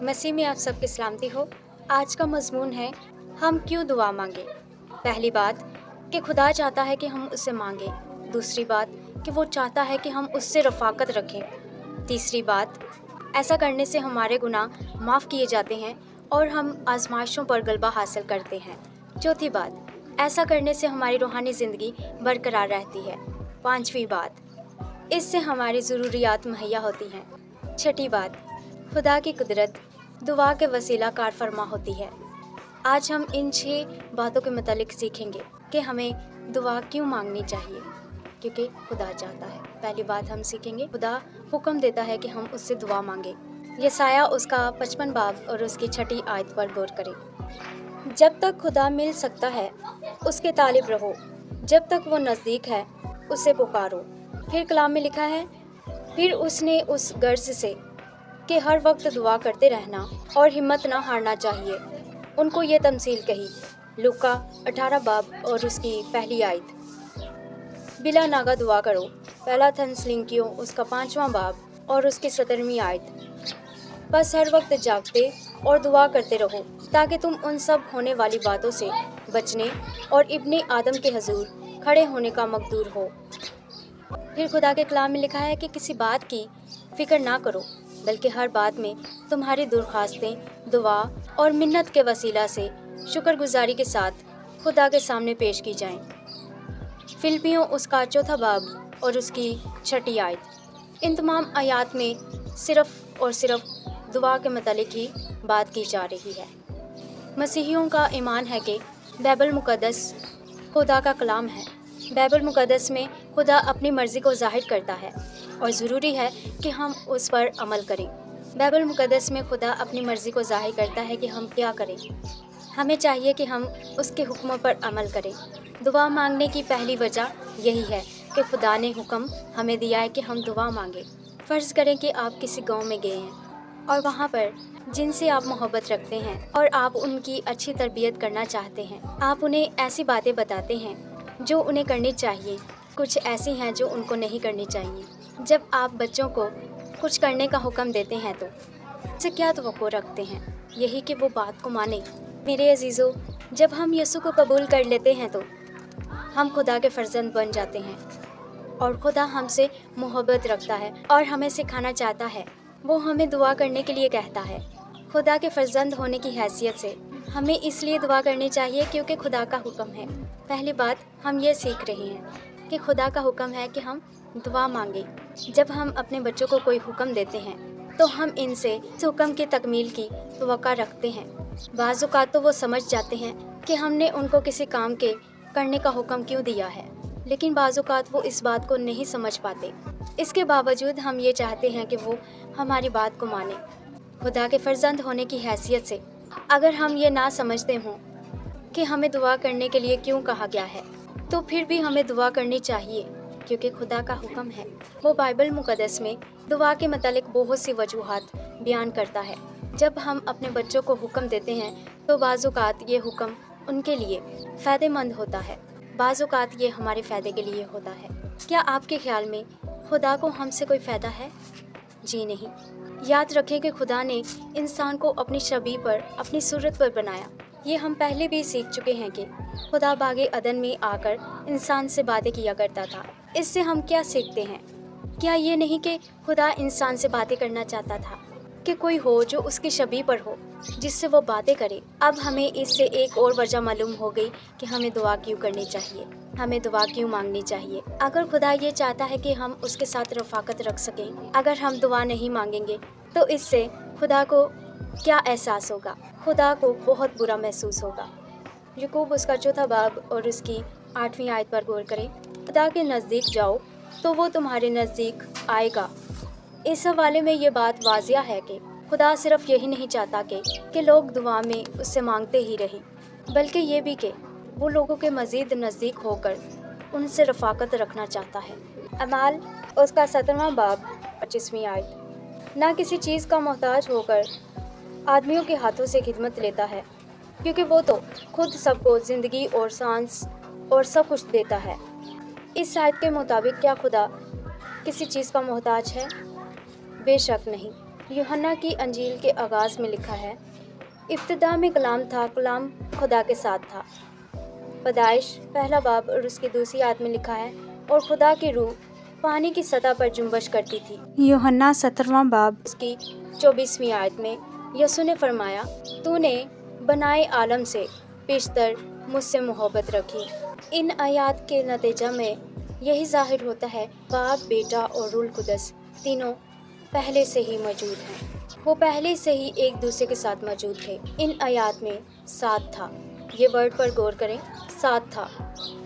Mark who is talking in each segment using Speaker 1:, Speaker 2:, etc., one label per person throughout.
Speaker 1: मसीह में आप सबकी सलामती हो। आज का मज़मून है, हम क्यों दुआ मांगे। पहली बात कि खुदा चाहता है कि हम उससे मांगे। दूसरी बात कि वो चाहता है कि हम उससे रफ़ाकत रखें। तीसरी बात, ऐसा करने से हमारे गुनाह माफ़ किए जाते हैं और हम आजमाइशों पर गलबा हासिल करते हैं। चौथी बात, ऐसा करने से हमारी रूहानी ज़िंदगी बरकरार रहती है। पांचवी बात, इससे हमारी ज़रूरियात मुहैया होती हैं। छठी बात, खुदा की कुदरत दुआ के वसीला कार फरमा होती है। आज हम इन 6 बातों के मुतालिक सीखेंगे कि हमें दुआ क्यों मांगनी चाहिए, क्योंकि खुदा चाहता है। पहली बात हम सीखेंगे, खुदा हुक्म देता है कि हम उससे दुआ मांगे। यसाया उसका 55 बाब और उसकी 6ठी आयत पर गौर करें। जब तक खुदा मिल सकता है उसके तालिब रहो, जब तक वो नज़दीक है उसे पुकारो। फिर कलाम में लिखा है, फिर उसने उस गर्ज से कि हर वक्त दुआ करते रहना और हिम्मत ना हारना चाहिए, उनको ये तमसील कही। लूका 18 बाब और उसकी पहली आयत। बिला नागा दुआ करो। पहला थेसलुनीकियों उसका 5वां बाब और उसकी 17वीं आयत। बस हर वक्त जागते और दुआ करते रहो ताकि तुम उन सब होने वाली बातों से बचने और इब्ने आदम के हजूर खड़े होने का मकदूर हो। फिर खुदा के कलाम में लिखा है कि किसी बात की फिक्र ना करो, बल्कि हर बात में तुम्हारी दरख्वास्तें दुआ और मिन्नत के वसीला से शुक्रगुजारी के साथ खुदा के सामने पेश की जाएं। फिलिपियों उसका 4था बाब और उसकी 6ठी आयत। इन तमाम आयात में सिर्फ़ और सिर्फ दुआ के मतलब ही बात की जा रही है। मसीहियों का ईमान है कि बाइबल मुक़द्दस खुदा का कलाम है। बाइबल मुक़द्दस में खुदा अपनी मर्ज़ी को ज़ाहिर करता है और ज़रूरी है कि हम उस पर अमल करें। बाइबल मुक़द्दस में खुदा अपनी मर्ज़ी को ज़ाहिर करता है कि हम क्या करें। हमें चाहिए कि हम उसके हुक्मों पर अमल करें। दुआ मांगने की पहली वजह यही है कि खुदा ने हुक्म हमें दिया है कि हम दुआ मांगें। फ़र्ज़ करें कि आप किसी गांव में गए हैं और वहाँ पर जिनसे आप मोहब्बत रखते हैं और आप उनकी अच्छी तरबियत करना चाहते हैं। आप उन्हें ऐसी बातें बताते हैं जो उन्हें करनी चाहिए, कुछ ऐसी हैं जो उनको नहीं करनी चाहिए। जब आप बच्चों को कुछ करने का हुक्म देते हैं तो उससे क्या तवक्को रखते हैं? यही कि वो बात को माने। मेरे अजीज़ों, जब हम यीशु को कबूल कर लेते हैं तो हम खुदा के फर्जंद बन जाते हैं और खुदा हमसे मोहब्बत रखता है और हमें सिखाना चाहता है। वो हमें दुआ करने के लिए कहता है। खुदा के फर्जंद होने की हैसियत से हमें इसलिए दुआ करनी चाहिए क्योंकि खुदा का हुक्म है। पहली बात हम ये सीख रहे हैं कि खुदा का हुक्म है कि हम दुआ मांगे। जब हम अपने बच्चों को कोई हुक्म देते हैं तो हम इनसे इस हुक्म की तकमील की तवक्को रखते हैं। बाज़ औक़ात तो वो समझ जाते हैं कि हमने उनको किसी काम के करने का हुक्म क्यों दिया है, लेकिन बाज़ औक़ात वो इस बात को नहीं समझ पाते। इसके बावजूद हम ये चाहते हैं कि वो हमारी बात को माने। खुदा के फर्जंद होने की हैसियत से अगर हम ये ना समझते हों कि हमें दुआ करने के लिए क्यों कहा गया है, तो फिर भी हमें दुआ करनी चाहिए क्योंकि खुदा का हुक्म है। वो बाइबल मुक़द्दस में दुआ के मतलब बहुत सी वजूहात बयान करता है। जब हम अपने बच्चों को हुक्म देते हैं तो बाज़ औक़ात ये हुक्म उनके लिए फ़ायदेमंद होता है, बाज़ औक़ात ये हमारे फ़ायदे के लिए होता है। क्या आपके ख्याल में खुदा को हमसे कोई फ़ायदा है? जी नहीं। याद रखें कि खुदा ने इंसान को अपनी शबीह पर, अपनी सूरत पर बनाया। ये हम पहले भी सीख चुके हैं कि खुदा बागे अदन में आकर इंसान से बातें किया करता था। इससे हम क्या सीखते हैं? क्या ये नहीं कि खुदा इंसान से बातें करना चाहता था कि कोई हो जो उसकी शबीह पर हो, जिससे वो बातें करे। अब हमें इससे एक और वजह मालूम हो गई कि हमें दुआ क्यों करनी चाहिए, हमें दुआ क्यों मांगनी चाहिए। अगर खुदा ये चाहता है कि हम उसके साथ रफ़ाकत रख सकें, अगर हम दुआ नहीं मांगेंगे तो इससे खुदा को क्या एहसास होगा? खुदा को बहुत बुरा महसूस होगा। याकूब उसका 4था बाब और उसकी 8वीं आयत पर गौर करें। खुदा के नज़दीक जाओ तो वो तुम्हारे नज़दीक आएगा। इस हवाले में ये बात वाज़िया है कि खुदा सिर्फ यही नहीं चाहता कि लोग दुआ में उससे मांगते ही रहें, बल्कि ये भी कि वो लोगों के मज़ीद नज़दीक होकर उनसे रफ़ाकत रखना चाहता है। अमाल उसका 17वां बाब 25वीं आयत। ना किसी चीज़ का मोहताज होकर आदमियों के हाथों से खिदमत लेता है, क्योंकि वो तो खुद सबको ज़िंदगी और सांस और सब कुछ देता है। इस आयत के मुताबिक क्या खुदा किसी चीज़ का मोहताज है? बेशक नहीं। यूहन्ना की अंजील के आगाज़ में लिखा है, इब्तिदा में कलाम था, कलाम खुदा के साथ था। पैदाइश पहला बाब और उसकी दूसरी आयत में लिखा है, और खुदा की रूह पानी की सतह पर जुम्बश करती थी। यूहन्ना 17वां बाब उसकी 24वीं आयत में यसू ने फरमाया, तूने बनाए आलम से पेशतर मुझसे मोहब्बत रखी। इन आयात के नतीजा में यही जाहिर होता है, बाप, बेटा और रूह कुदस तीनों पहले से ही मौजूद हैं। वो पहले से ही एक दूसरे के साथ मौजूद थे। इन आयात में साथ था, ये वर्ड पर गौर करें, साथ था।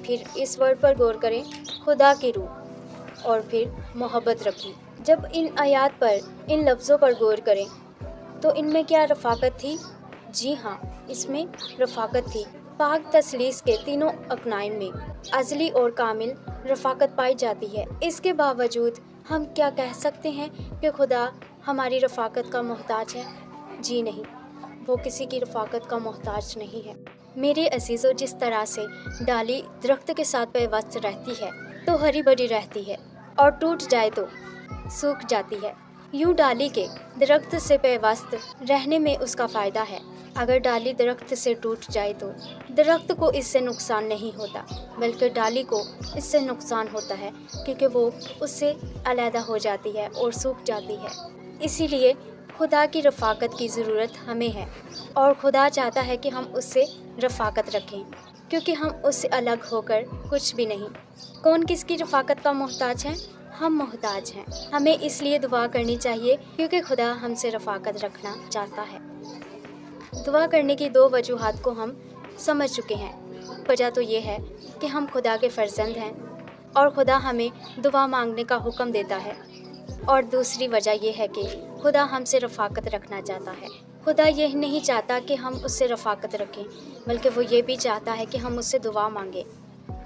Speaker 1: फिर इस वर्ड पर गौर करें, खुदा की रूह, और फिर मोहब्बत रखी। जब इन आयात पर, इन लफ्ज़ों पर गौर करें तो इनमें क्या रफ़ाकत थी? जी हाँ, इसमें रफ़ाकत थी। पाक तसलीस के तीनों अकनाइन में अज़ली और कामिल रफ़ाकत पाई जाती है। इसके बावजूद हम क्या कह सकते हैं कि खुदा हमारी रफ़ाकत का मोहताज है? जी नहीं, वो किसी की रफ़ाकत का मोहताज नहीं है। मेरे अज़ीज़ों, जिस तरह से डाली दरख्त के साथ पेवस्त रहती है तो हरी भरी रहती है, और टूट जाए तो सूख जाती है, यूँ डाली के दरख्त से पेवस्त रहने में उसका फ़ायदा है। अगर डाली दरख्त से टूट जाए तो दरख्त को इससे नुकसान नहीं होता, बल्कि डाली को इससे नुकसान होता है, क्योंकि वो उससे अलहदा हो जाती है और सूख जाती है। इसीलिए खुदा की रफ़ाकत की ज़रूरत हमें है, और खुदा चाहता है कि हम उससे रफ़ाकत रखें, क्योंकि हम उससे अलग होकर कुछ भी नहीं। कौन किसकी रफ़ाकत का मोहताज है? हम मोहताज हैं। हमें इसलिए दुआ करनी चाहिए क्योंकि खुदा हमसे रफ़ाकत रखना चाहता है। दुआ करने की दो वजूहात को हम समझ चुके हैं। वजह तो ये है कि हम खुदा के फ़र्जंद हैं और खुदा हमें दुआ मांगने का हुक्म देता है, और दूसरी वजह यह है कि खुदा हमसे रफ़ाकत रखना चाहता है। खुदा यह नहीं चाहता कि हम उससे रफ़ाकत रखें, बल्कि वो ये भी चाहता है कि हम उससे दुआ मांगें,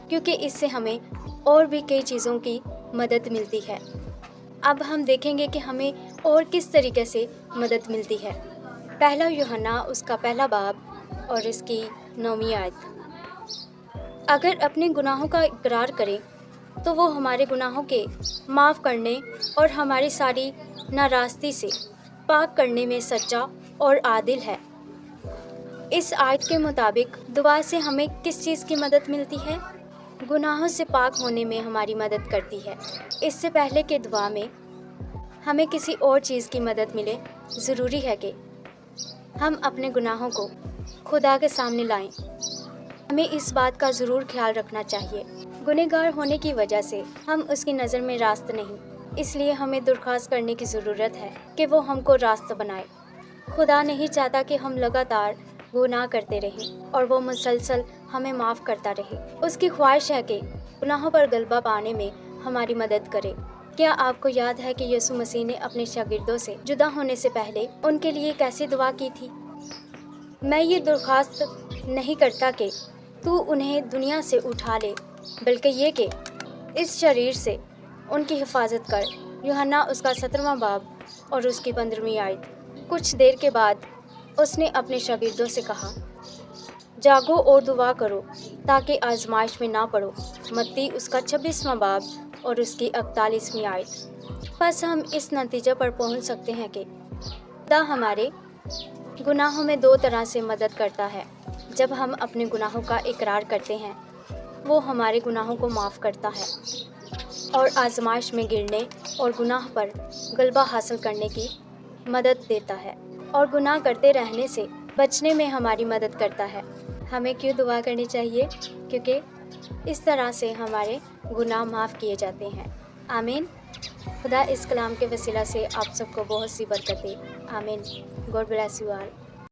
Speaker 1: क्योंकि इससे हमें और भी कई चीज़ों की मदद मिलती है। अब हम देखेंगे कि हमें और किस तरीके से मदद मिलती है। पहला यूहन्ना उसका पहला बाब और इसकी 9वीं आयत। अगर अपने गुनाहों का इकरार करें तो वो हमारे गुनाहों के माफ़ करने और हमारी सारी नाराज़गी से पाक करने में सच्चा और आदिल है। इस आयत के मुताबिक दुआ से हमें किस चीज़ की मदद मिलती है? गुनाहों से पाक होने में हमारी मदद करती है। इससे पहले कि दुआ में हमें किसी और चीज़ की मदद मिले, ज़रूरी है कि हम अपने गुनाहों को खुदा के सामने लाएं। हमें इस बात का ज़रूर ख्याल रखना चाहिए, गुनहगार होने की वजह से हम उसकी नज़र में रास्त नहीं, इसलिए हमें दरख्वास्त करने की ज़रूरत है कि वो हमको रास्त बनाए। खुदा नहीं चाहता कि हम लगातार गुनाह करते रहें और वो मुसलसल हमें माफ़ करता रहे। उसकी ख्वाहिश है कि गुनाहों पर गलबा पाने में हमारी मदद करे। क्या आपको याद है कि यीशु मसीह ने अपने शागिर्दों से जुदा होने से पहले उनके लिए कैसी दुआ की थी? मैं ये दरख्वास्त नहीं करता कि तू उन्हें दुनिया से उठा ले, बल्कि ये कि इस शरीर से उनकी हिफाजत कर। यूहन्ना उसका 17वां बाब और उसकी 15वीं आयत। कुछ देर के बाद उसने अपने शागिर्दों से कहा, जागो और दुआ करो ताकि आजमाइश में ना पड़ो। मत्ती उसका 26वां बाब और उसकी 41वीं आयत। बस हम इस नतीजे पर पहुंच सकते हैं कि खुदा हमारे गुनाहों में दो तरह से मदद करता है। जब हम अपने गुनाहों का इकरार करते हैं, वो हमारे गुनाहों को माफ़ करता है और आजमाइश में गिरने और गुनाह पर गलबा हासिल करने की मदद देता है, और गुनाह करते रहने से बचने में हमारी मदद करता है। हमें क्यों दुआ करनी चाहिए? क्योंकि इस तरह से हमारे गुनाह माफ़ किए जाते हैं। आमीन। खुदा इस कलाम के वसीला से आप सबको बहुत सी बरकत दे। आमीन। God bless you all.